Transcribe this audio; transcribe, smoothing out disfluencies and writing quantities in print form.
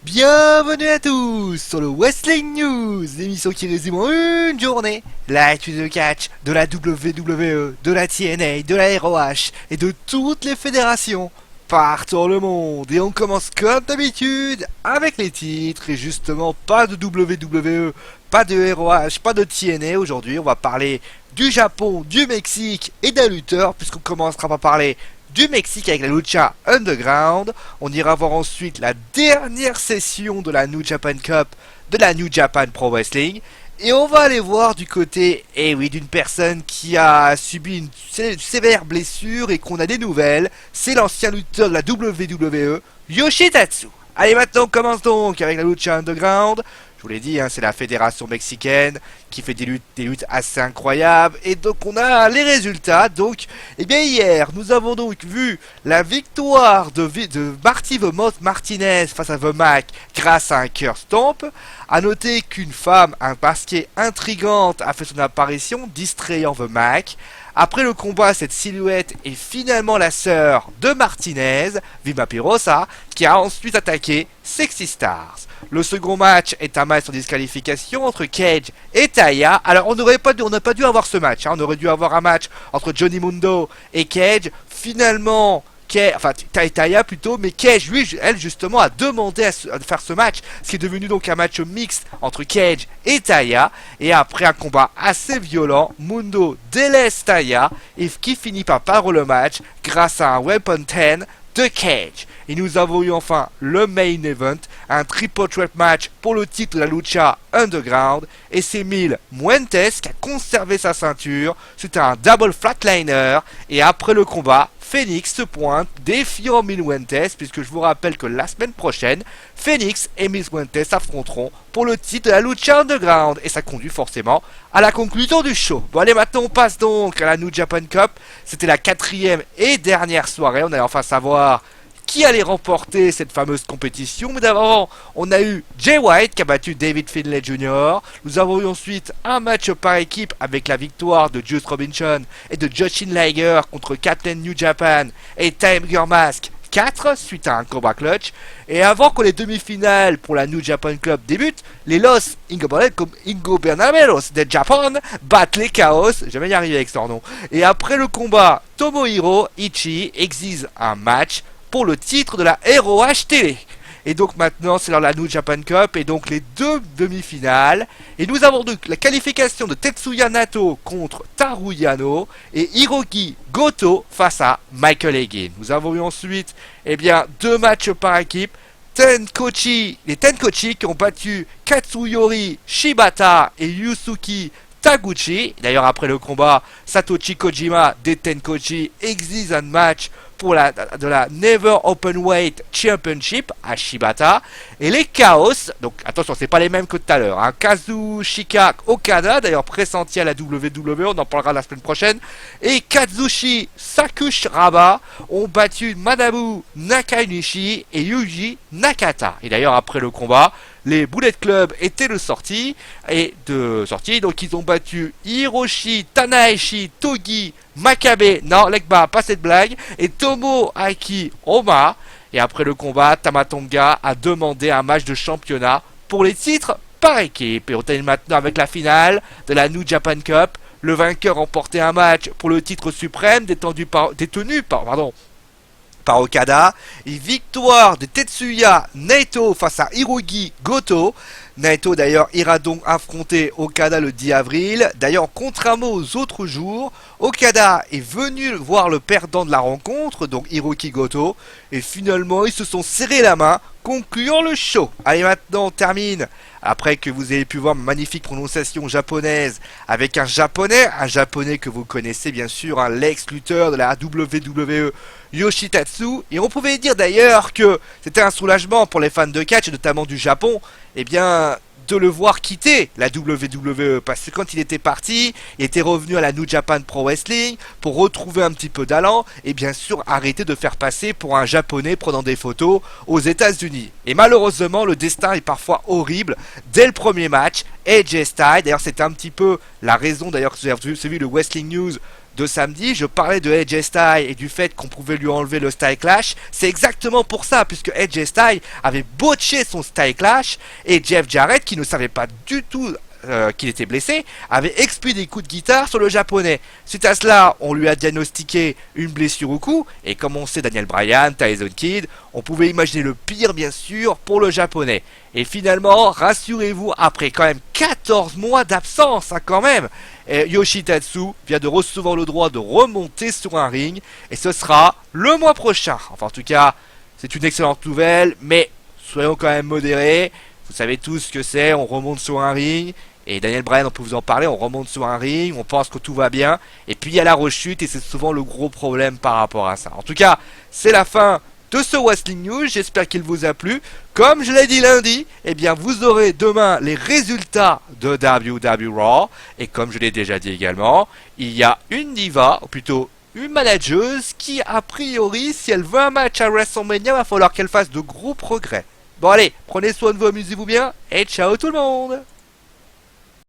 Bienvenue à tous sur le Wrestling News, l'émission qui résume en une journée l'actu de catch de la WWE, de la TNA, de la ROH et de toutes les fédérations partout dans le monde. Et on commence comme d'habitude avec les titres et justement pas de WWE, pas de ROH, pas de TNA aujourd'hui. On va parler du Japon, du Mexique et d'un lutteur puisqu'on commencera par parler du Mexique avec la Lucha Underground. On ira voir ensuite la dernière session de la New Japan Cup de la New Japan Pro Wrestling. Et on va aller voir du côté, eh oui, d'une personne qui a subi une sévère blessure et qu'on a des nouvelles. C'est l'ancien lutteur de la WWE, Yoshitatsu. Allez, maintenant on commence donc avec la Lucha Underground. Je vous l'ai dit, hein, c'est la fédération mexicaine qui fait des luttes assez incroyables. Et donc on a les résultats. Donc, eh bien hier, nous avons donc vu la victoire de Marty the Moth Martinez face à The Mac grâce à un Curse Stomp. A noter qu'une femme, un basket intrigante, a fait son apparition, distrayant The Mac. Après le combat, cette silhouette est finalement la sœur de Martinez, Vilma Pirosa, qui a ensuite attaqué Sexy Stars. Le second match est un match en disqualification entre Cage et Taya. Alors on n'a pas dû avoir ce match, hein. On aurait dû avoir un match entre Johnny Mundo et Cage. Finalement, Taya plutôt, mais Cage, lui, elle justement a demandé à faire ce match, ce qui est devenu donc un match mixte entre Cage et Taya. Et après un combat assez violent, Mundo délaisse Taya et qui finit par perdre le match grâce à un Weapon 10 de Cage. Et nous avons eu enfin le main event, un triple threat match pour le titre de la Lucha Underground, et c'est Mil Muentes qui a conservé sa ceinture. C'était un double flatliner, et après le combat, Phoenix se pointe, défiant Mil Muentes, puisque je vous rappelle que la semaine prochaine, Phoenix et Mil Muentes s'affronteront pour le titre de la Lucha Underground, et ça conduit forcément à la conclusion du show. Bon allez, maintenant on passe donc à la New Japan Cup. C'était la 4e et dernière soirée, on allait enfin savoir qui allait remporter cette fameuse compétition. Mais d'abord, on a eu Jay White qui a battu David Finlay Jr. Nous avons eu ensuite un match par équipe avec la victoire de Juice Robinson et de Jushin Liger contre Captain New Japan et Tiger Mask 4 suite à un combat clutch. Et avant que les demi-finales pour la New Japan Club débutent, les Los Ingobernables de Japon battent les Chaos, jamais y arriver avec son nom. Et après le combat, Tomohiro Ishii exige un match pour le titre de la ROH Télé. Et donc maintenant c'est la New Japan Cup et donc les deux demi-finales. Et nous avons donc la qualification de Tetsuya Nato contre Taru Yano et Hiroki Goto face à Michael Elgin. Nous avons eu ensuite deux matchs par équipe. Les Tenkochi qui ont battu Katsuyori Shibata et Yusuke Taguchi. D'ailleurs après le combat, Satoshi Kojima des Tenkochi exige un match pour la Never Openweight Championship à Shibata. Et les Chaos, donc attention, c'est pas les mêmes que tout à l'heure, hein. Kazushika Okada, d'ailleurs pressenti à la WWE, on en parlera la semaine prochaine, et Kazushi Sakuraba ont battu Manabu Nakanishi et Yuji Nakata. Et d'ailleurs après le combat, les Bullet Club étaient de sortie, donc ils ont battu Hiroshi Tanahashi Togi Makabe, non Legba, pas cette blague, et Tomoaki Oma. Et après le combat, Tamatonga a demandé un match de championnat pour les titres par équipe. Et on termine maintenant avec la finale de la New Japan Cup. Le vainqueur remportait un match pour le titre suprême détenu par Okada, et victoire de Tetsuya Naito face à Hiroki Goto. Naito d'ailleurs ira donc affronter Okada le 10 avril. D'ailleurs, contrairement aux autres jours, Okada est venu voir le perdant de la rencontre, donc Hiroki Goto, et finalement ils se sont serrés la main, concluant le show. Allez, maintenant on termine, après que vous avez pu voir ma magnifique prononciation japonaise, avec un japonais que vous connaissez bien sûr, un l'ex-lutteur de la WWE, Yoshitatsu. Et on pouvait dire d'ailleurs que c'était un soulagement pour les fans de catch, notamment du Japon, de le voir quitter la WWE, parce que quand il était parti, il était revenu à la New Japan Pro Wrestling pour retrouver un petit peu d'allant et bien sûr arrêter de faire passer pour un japonais prenant des photos aux États-Unis. Et malheureusement, le destin est parfois horrible. Dès le premier match, AJ Styles, d'ailleurs c'était un petit peu la raison d'ailleurs que j'ai vu le Wrestling News de samedi, je parlais de AJ Styles et du fait qu'on pouvait lui enlever le Style Clash. C'est exactement pour ça, puisque AJ Styles avait botché son Style Clash et Jeff Jarrett, qui ne savait pas du tout qu'il était blessé, avait expédié des coups de guitare sur le japonais. Suite à cela, on lui a diagnostiqué une blessure au cou, et comme on sait, Daniel Bryan, Tyson Kidd, on pouvait imaginer le pire bien sûr pour le japonais. Et finalement, rassurez-vous, après quand même 14 mois d'absence, hein, quand même, Yoshitatsu vient de recevoir le droit de remonter sur un ring, et ce sera le mois prochain. Enfin en tout cas, c'est une excellente nouvelle, mais soyons quand même modérés. Vous savez tous ce que c'est, on remonte sur un ring. Et Daniel Bryan, on peut vous en parler, on remonte sur un ring, on pense que tout va bien, et puis il y a la rechute, et c'est souvent le gros problème par rapport à ça. En tout cas, c'est la fin de ce Wrestling News, j'espère qu'il vous a plu. Comme je l'ai dit lundi, eh bien vous aurez demain les résultats de WWE Raw, et comme je l'ai déjà dit également, il y a une diva, ou plutôt une manageuse, qui a priori, si elle veut un match à WrestleMania, va falloir qu'elle fasse de gros progrès. Bon allez, prenez soin de vous, amusez-vous bien, et ciao tout le monde!